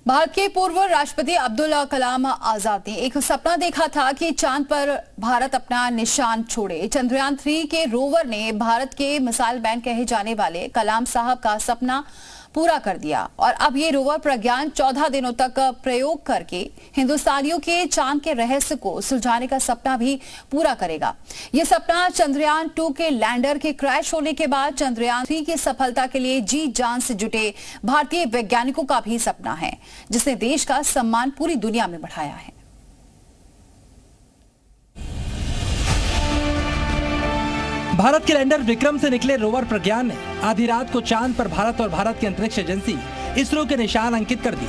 भारत के पूर्व राष्ट्रपति अब्दुल कलाम आजाद ने एक सपना देखा था कि चांद पर भारत अपना निशान छोड़े। चंद्रयान 3 के रोवर ने भारत के मिसाइल मैन कहे जाने वाले कलाम साहब का सपना पूरा कर दिया और अब ये रोवर प्रज्ञान 14 दिनों तक प्रयोग करके हिंदुस्तानियों के चांद के रहस्य को सुलझाने का सपना भी पूरा करेगा। ये सपना चंद्रयान 2 के लैंडर के क्रैश होने के बाद चंद्रयान 3 की सफलता के लिए जी जान से जुटे भारतीय वैज्ञानिकों का भी सपना है, जिसने देश का सम्मान पूरी दुनिया में बढ़ाया है। भारत के लैंडर विक्रम से निकले रोवर प्रज्ञान ने आधी रात को चांद पर भारत और भारत की अंतरिक्ष एजेंसी इसरो के निशान अंकित कर दिए।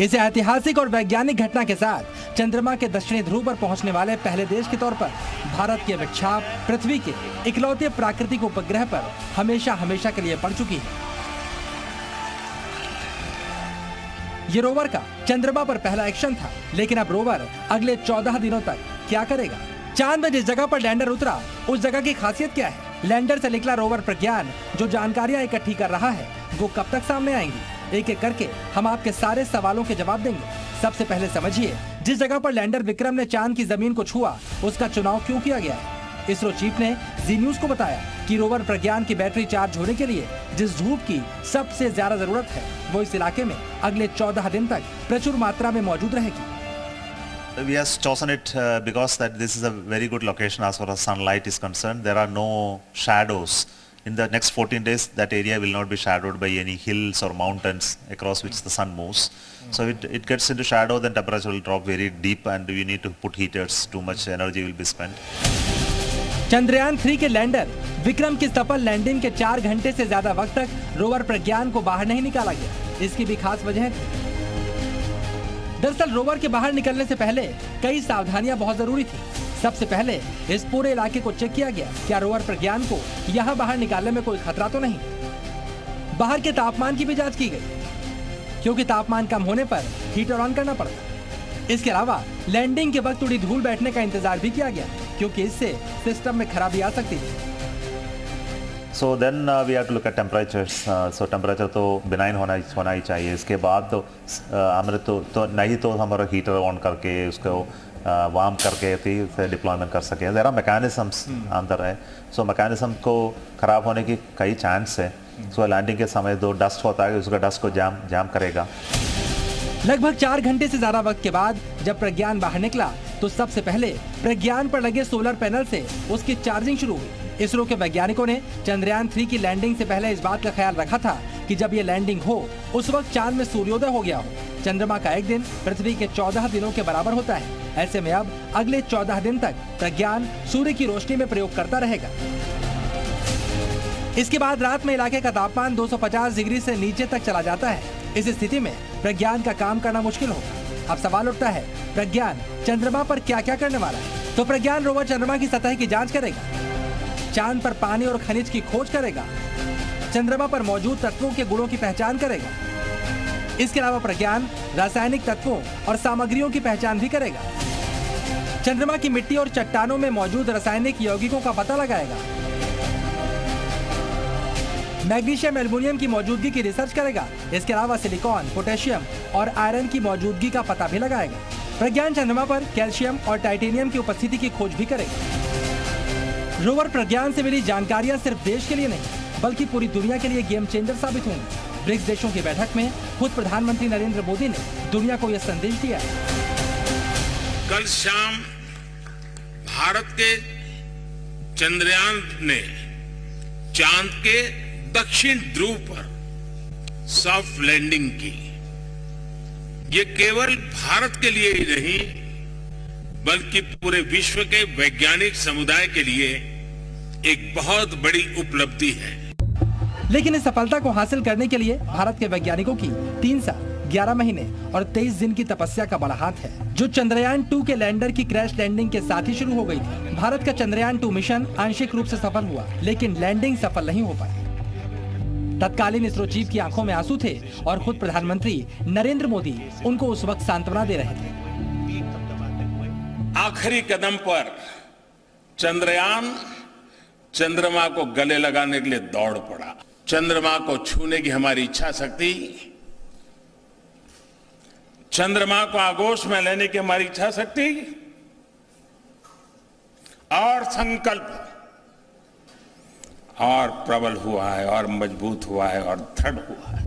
इस ऐतिहासिक और वैज्ञानिक घटना के साथ चंद्रमा के दक्षिणी ध्रुव पर पहुंचने वाले पहले देश के तौर पर भारत की अभिछाप पृथ्वी के इकलौते प्राकृतिक उपग्रह पर हमेशा हमेशा के लिए पड़ चुकी है। ये रोवर का चंद्रमा पर पहला एक्शन था, लेकिन अब रोवर अगले 14 दिनों तक क्या करेगा? चांद में जिस जगह पर लैंडर उतरा उस जगह की खासियत क्या है? लैंडर से निकला रोवर प्रज्ञान जो जानकारियां इकट्ठी कर रहा है वो कब तक सामने आएंगी? एक एक करके हम आपके सारे सवालों के जवाब देंगे। सबसे पहले समझिए, जिस जगह पर लैंडर विक्रम ने चांद की जमीन को छुआ उसका चुनाव क्यों किया गया है। इसरो चीफ ने जी न्यूज को बताया कि रोवर प्रज्ञान की बैटरी चार्ज होने के लिए जिस धूप की सबसे ज्यादा जरूरत है वो इस इलाके में अगले 14 दिन तक प्रचुर मात्रा में मौजूद रहेगी। We have chosen it because that this is a very good location as far as sunlight is concerned. There are no shadows. In the next 14 days, that area will not be shadowed by any hills or mountains across which the sun moves. So it gets into shadow, then temperature will drop very deep and we need to put heaters. Too much energy will be spent. Chandrayaan 3 के lander Vikram की सफल landing के 4 घंटे से ज्यादा वक्त तक rover प्रज्ञान को बाहर नहीं निकाला गया। इसकी भी खास वजह थी। दरअसल रोवर के बाहर निकलने से पहले कई सावधानियां बहुत जरूरी थी। सबसे पहले इस पूरे इलाके को चेक किया गया, क्या रोवर प्रज्ञान को यहाँ बाहर निकालने में कोई खतरा तो नहीं। बाहर के तापमान की भी जांच की गई, क्योंकि तापमान कम होने पर हीटर ऑन करना पड़ता। इसके अलावा लैंडिंग के वक्त थोड़ी धूल बैठने का इंतजार भी किया गया, क्योंकि इससे सिस्टम में खराबी आ सकती थी। So then we have to look at temperatures. So temperature तो benign होना ही चाहिए। इसके बाद तो हमारे तो नहीं तो हमारा हीटर ऑन करके उसको वार्म करके फिर डिप्लॉयमेंट कर सके। There are mechanisms अंदर है। So mechanism को खराब होने की कई चांस है। So लैंडिंग के समय जो डस्ट होता है उसका डस्ट को जाम करेगा। लगभग 4 घंटे से ज्यादा वक्त के बाद जब प्रज्ञान बाहर निकला तो सबसे पहले प्रज्ञान पर लगे सोलर पैनल से उसकी चार्जिंग शुरू हुई। इसरो के वैज्ञानिकों ने चंद्रयान 3 की लैंडिंग से पहले इस बात का ख्याल रखा था कि जब ये लैंडिंग हो उस वक्त चांद में सूर्योदय हो गया हो। चंद्रमा का एक दिन पृथ्वी के 14 दिनों के बराबर होता है। ऐसे में अब अगले 14 दिन तक प्रज्ञान सूर्य की रोशनी में प्रयोग करता रहेगा। इसके बाद रात में इलाके का तापमान 250 डिग्री से नीचे तक चला जाता है। इस स्थिति में प्रज्ञान का काम करना मुश्किल होगा। अब सवाल उठता है, प्रज्ञान चंद्रमा पर क्या क्या करने वाला है? तो प्रज्ञान रोवर चंद्रमा की सतह की जांच करेगा, चांद पर पानी और खनिज की खोज करेगा, चंद्रमा पर मौजूद तत्वों के गुणों की पहचान करेगा। इसके अलावा प्रज्ञान रासायनिक तत्वों और सामग्रियों की पहचान भी करेगा। चंद्रमा की मिट्टी और चट्टानों में मौजूद रासायनिक यौगिकों का पता लगाएगा। मैग्नीशियम एल्युमिनियम की मौजूदगी की रिसर्च करेगा। इसके अलावा सिलिकॉन, पोटेशियम और आयरन की मौजूदगी का पता भी लगाएगा। प्रज्ञान चंद्रमा पर कैल्शियम और टाइटेनियम की उपस्थिति की खोज भी करेगा। रोवर प्रज्ञान से मिली जानकारियां सिर्फ देश के लिए नहीं बल्कि पूरी दुनिया के लिए गेम चेंजर साबित होंगी। ब्रिक्स देशों की बैठक में खुद प्रधानमंत्री नरेंद्र मोदी ने दुनिया को यह संदेश दिया। कल शाम भारत के चंद्रयान ने चांद के दक्षिण ध्रुव पर सॉफ्ट लैंडिंग की। ये केवल भारत के लिए ही नहीं बल्कि पूरे विश्व के वैज्ञानिक समुदाय के लिए एक बहुत बड़ी उपलब्धि है। लेकिन इस सफलता को हासिल करने के लिए भारत के वैज्ञानिकों की 3 साल 11 महीने और 23 दिन की तपस्या का बड़ा हाथ है, जो चंद्रयान 2 के लैंडर की क्रैश लैंडिंग के साथ ही शुरू हो गई थी। भारत का चंद्रयान 2 मिशन आंशिक रूप से सफल हुआ, लेकिन लैंडिंग सफल नहीं हो पाई। तत्कालीन इसरो चीफ की आंखों में आंसू थे और खुद प्रधानमंत्री नरेंद्र मोदी उनको उस वक्त सांत्वना दे रहे थे। आखिरी कदम पर चंद्रयान चंद्रमा को गले लगाने के लिए दौड़ पड़ा। चंद्रमा को छूने की हमारी इच्छा शक्ति चंद्रमा को आगोश में लेने की हमारी इच्छा शक्ति और संकल्प और प्रबल हुआ है और मजबूत हुआ है और दृढ़ हुआ है।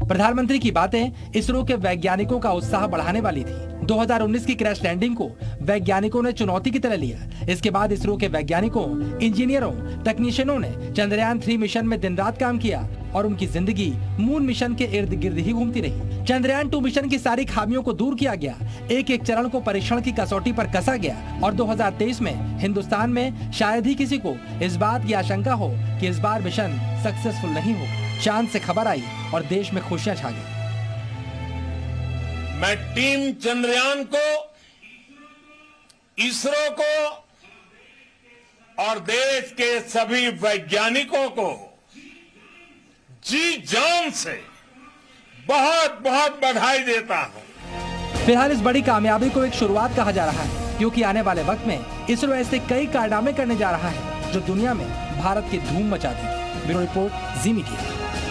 प्रधानमंत्री की बातें इसरो के वैज्ञानिकों का उत्साह बढ़ाने वाली थी। 2019 की क्रैश लैंडिंग को वैज्ञानिकों ने चुनौती की तरह लिया। इसके बाद इसरो के वैज्ञानिकों, इंजीनियरों, तकनीशियनों ने चंद्रयान 3 मिशन में दिन रात काम किया और उनकी जिंदगी मून मिशन के इर्द गिर्द ही घूमती रही। चंद्रयान 2 मिशन की सारी खामियों को दूर किया गया, एक एक चरण को परीक्षण की कसौटी पर कसा गया और 2023 में हिंदुस्तान में शायद ही किसी को इस बात की आशंका हो कि इस बार मिशन सक्सेसफुल नहीं होगा। चांद से खबर आई और देश में खुशियां छा गई। मैं टीम चंद्रयान को, इसरो को और देश के सभी वैज्ञानिकों को जी जान से बहुत बहुत बधाई देता हूं। फिलहाल इस बड़ी कामयाबी को एक शुरुआत कहा जा रहा है, क्योंकि आने वाले वक्त में इसरो ऐसे कई कारनामे करने जा रहा है जो दुनिया में भारत की धूम मचा देंगे। ब्यूरो रिपोर्ट, जी मीडिया।